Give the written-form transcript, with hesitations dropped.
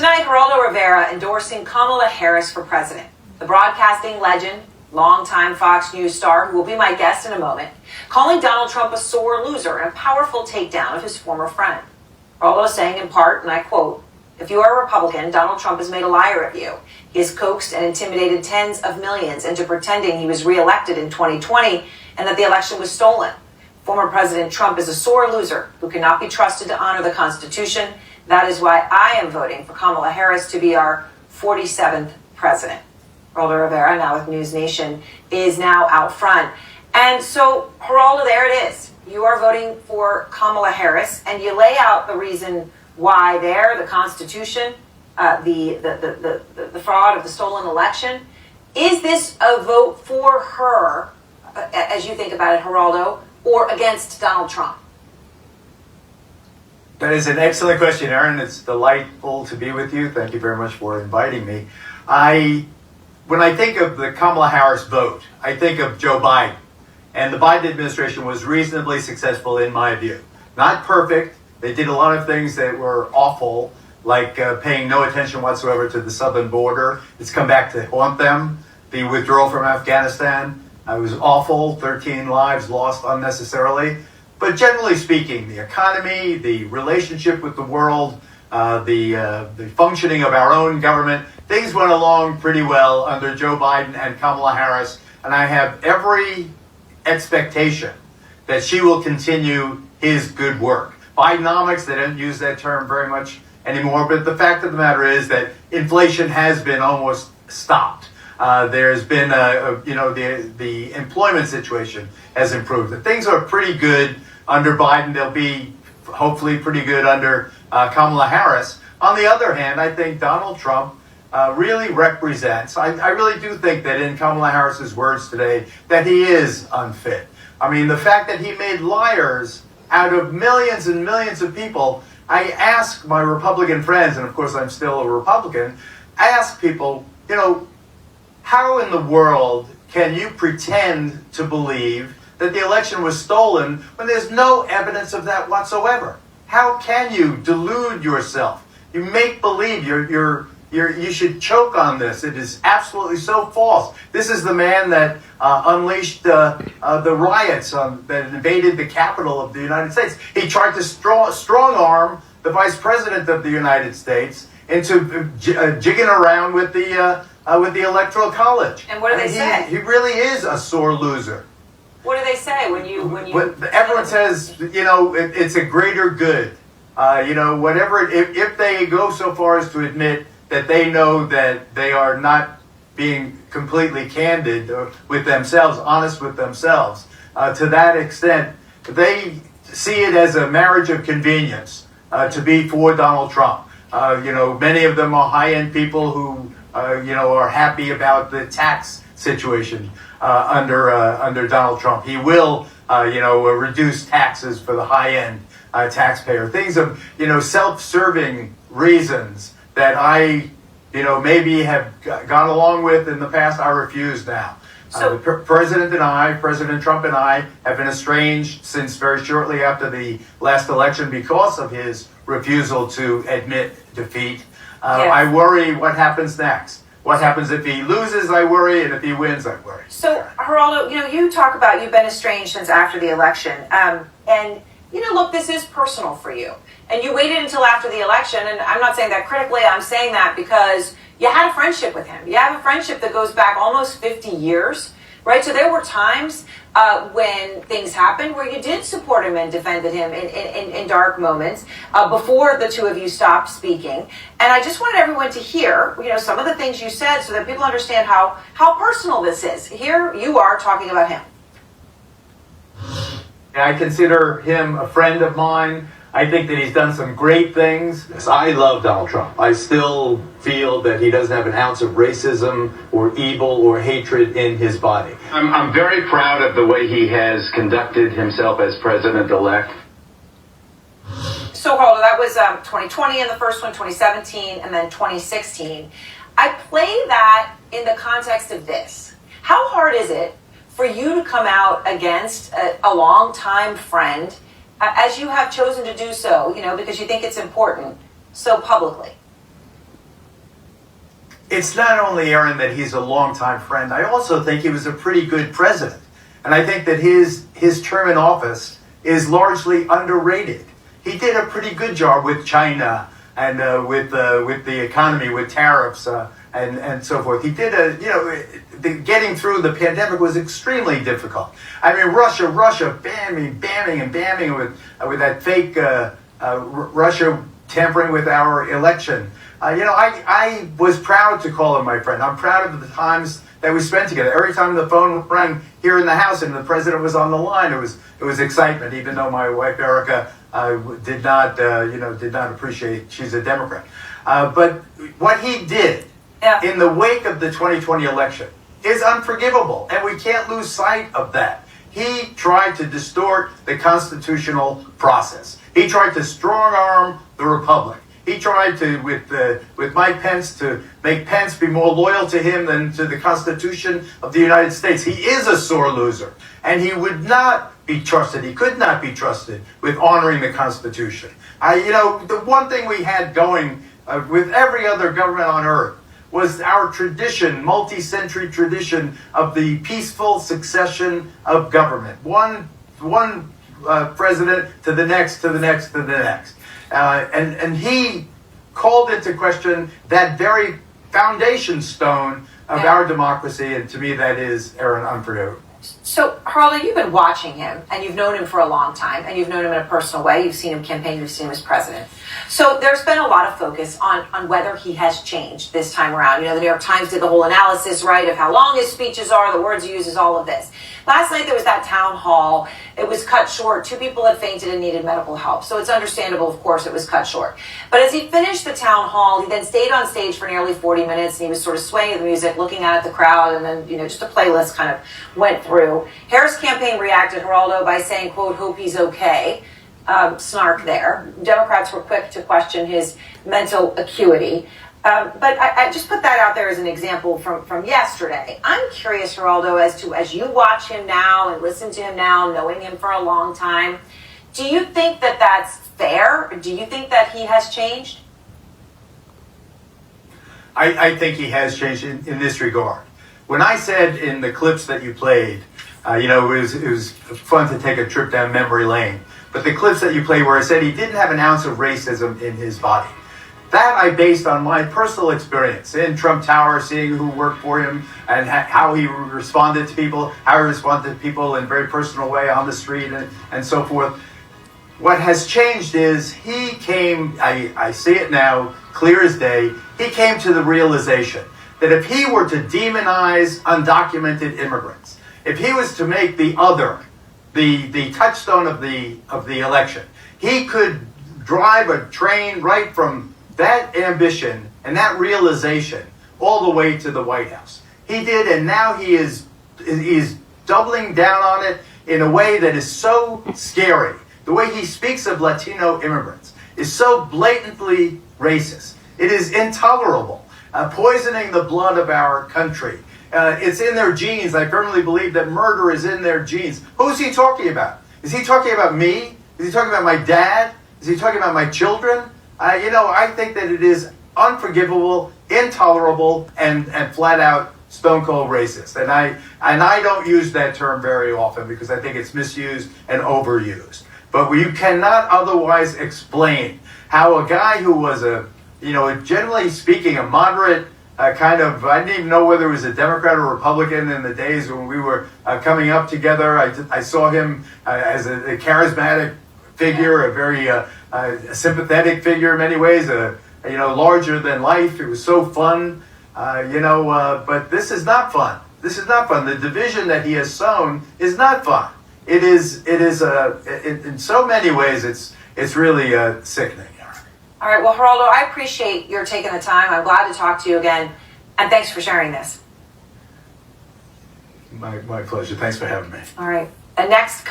Tonight, Geraldo Rivera endorsing Kamala Harris for president. The broadcasting legend, longtime Fox News star, who will be my guest in a moment, calling Donald Trump a sore loser and a powerful takedown of his former friend. Geraldo saying in part, and I quote, "If you are a Republican, Donald Trump has made a liar of you. He has coaxed and intimidated tens of millions into pretending he was reelected in 2020 and that the election was stolen. Former President Trump is a sore loser who cannot be trusted to honor the Constitution. That is why I am voting for Kamala Harris to be our 47th president." Geraldo Rivera, now with News Nation, is now out front. And so, Geraldo, there it is. You are voting for Kamala Harris, and you lay out the reason why there, the Constitution, the fraud of the stolen election. Is this a vote for her, as you think about it, Geraldo, or against Donald Trump? That is an excellent question, Aaron. It's delightful to be with you. Thank you very much for inviting me. When I think of the Kamala Harris vote, I think of Joe Biden. And the Biden administration was reasonably successful in my view. Not perfect. They did a lot of things that were awful, like paying no attention whatsoever to the southern border. It's come back to haunt them. The withdrawal from Afghanistan was awful. 13 lives lost unnecessarily. But generally speaking, the economy, the relationship with the world, the functioning of our own government, things went along pretty well under Joe Biden and Kamala Harris. And I have every expectation that she will continue his good work. Bidenomics, they don't use that term very much anymore, but the fact of the matter is that inflation has been almost stopped. There's been, the employment situation has improved. And things are pretty good under Biden. They'll be hopefully pretty good under Kamala Harris. On the other hand, I think Donald Trump really represents, I really do think that in Kamala Harris's words today, that he is unfit. I mean, the fact that he made liars out of millions and millions of people, I ask my Republican friends, and of course I'm still a Republican, I ask people, how in the world can you pretend to believe that the election was stolen when there's no evidence of that whatsoever? How can you delude yourself? You make believe you should choke on this. It is absolutely so false. This is the man that unleashed the riots that invaded the Capitol of the United States. He tried to strong arm the Vice President of the United States into jigging around with the Electoral College. And what do they say? He really is a sore loser. What do they say when you? Everyone says, it's a greater good. Whatever. If they go so far as to admit that they know that they are not being completely candid with themselves, honest with themselves, to that extent, they see it as a marriage of convenience to be for Donald Trump. Many of them are high-end people who, are happy about the tax situation under Donald Trump. He will, reduce taxes for the high-end taxpayer. Things of, self-serving reasons that I, maybe have gone along with in the past, I refuse now. So, President Trump and I have been estranged since very shortly after the last election because of his refusal to admit defeat. I worry what happens next. What happens if he loses, I worry, and if he wins, I worry. So, Geraldo, you talk about you've been estranged since after the election. And look, this is personal for you. And you waited until after the election, and I'm not saying that critically, I'm saying that because you had a friendship with him. You have a friendship that goes back almost 50 years, right? So there were times when things happened where you did support him and defended him in dark moments before the two of you stopped speaking. And I just wanted everyone to hear, some of the things you said so that people understand how personal this is. Here you are talking about him. I consider him a friend of mine. I think that he's done some great things. I love Donald Trump. I still feel that he doesn't have an ounce of racism or evil or hatred in his body. I'm very proud of the way he has conducted himself as president-elect. So, Geraldo, that was 2020 in the first one, 2017, and then 2016. I play that in the context of this. How hard is it for you to come out against a longtime friend, as you have chosen to do so, because you think it's important, so publicly? it's not only, Aaron, that he's a longtime friend. I also think he was a pretty good president. And I think that his term in office is largely underrated. He did a pretty good job with China and with the economy, with tariffs and so forth. He did getting through the pandemic was extremely difficult. I mean, Russia bamming with that fake Russia tampering with our election. I was proud to call him my friend. I'm proud of the times that we spent together. Every time the phone rang here in the house and the president was on the line, it was excitement. Even though my wife Erica did not appreciate. She's a Democrat, but what he did in the wake of the 2020 election is unforgivable, and we can't lose sight of that. He tried to distort the constitutional process. He tried to strong-arm the republic. He tried to, with Mike Pence, to make Pence be more loyal to him than to the Constitution of the United States. He is a sore loser, and he would not be trusted. He could not be trusted with honoring the Constitution. The one thing we had going with every other government on earth was our tradition, multi-century tradition of the peaceful succession of government. One president to the next, to the next, to the next. And he called into question that very foundation stone of our democracy, and to me that is, Aaron, unforgivable. So, Geraldo, you've been watching him, and you've known him for a long time, and you've known him in a personal way. You've seen him campaign, you've seen him as president. So there's been a lot of focus on whether he has changed this time around. The New York Times did the whole analysis, right, of how long his speeches are, the words he uses, all of this. Last night there was that town hall. It was cut short. 2 people had fainted and needed medical help. So it's understandable, of course, it was cut short. But as he finished the town hall, he then stayed on stage for nearly 40 minutes, and he was sort of swaying with the music, looking out at the crowd, and then, just a playlist kind of went through. Harris' campaign reacted, Geraldo, by saying, quote, hope he's okay. Snark there. Democrats were quick to question his mental acuity. But I just put that out there as an example from yesterday. I'm curious, Geraldo, as you watch him now and listen to him now, knowing him for a long time, do you think that that's fair? Do you think that he has changed? I think he has changed in this regard. When I said in the clips that you played, it was fun to take a trip down memory lane. But the clips that you played where I said he didn't have an ounce of racism in his body, that I based on my personal experience in Trump Tower, seeing who worked for him and how he responded to people, how he responded to people in a very personal way on the street and so forth. What has changed is he came, I see it now, clear as day, he came to the realization that if he were to demonize undocumented immigrants, if he was to make the other the touchstone of the election, he could drive a train right from that ambition and that realization all the way to the White House. He did, and now he is doubling down on it in a way that is so scary. The way he speaks of Latino immigrants is so blatantly racist. It is intolerable, poisoning the blood of our country. It's in their genes. I firmly believe that murder is in their genes. Who's he talking about? Is he talking about me? Is he talking about my dad? Is he talking about my children? I think that it is unforgivable, intolerable, and flat out stone cold racist. And I don't use that term very often because I think it's misused and overused. But you cannot otherwise explain how a guy who was generally speaking, a moderate I didn't even know whether he was a Democrat or Republican in the days when we were coming up together. I saw him as a charismatic figure, a very sympathetic figure in many ways, larger than life. It was so fun, but this is not fun. This is not fun. The division that he has sown is not fun. It is in so many ways, it's really sickening. All right, well, Geraldo, I appreciate your taking the time. I'm glad to talk to you again, and thanks for sharing this. My pleasure. Thanks for having me. All right, and next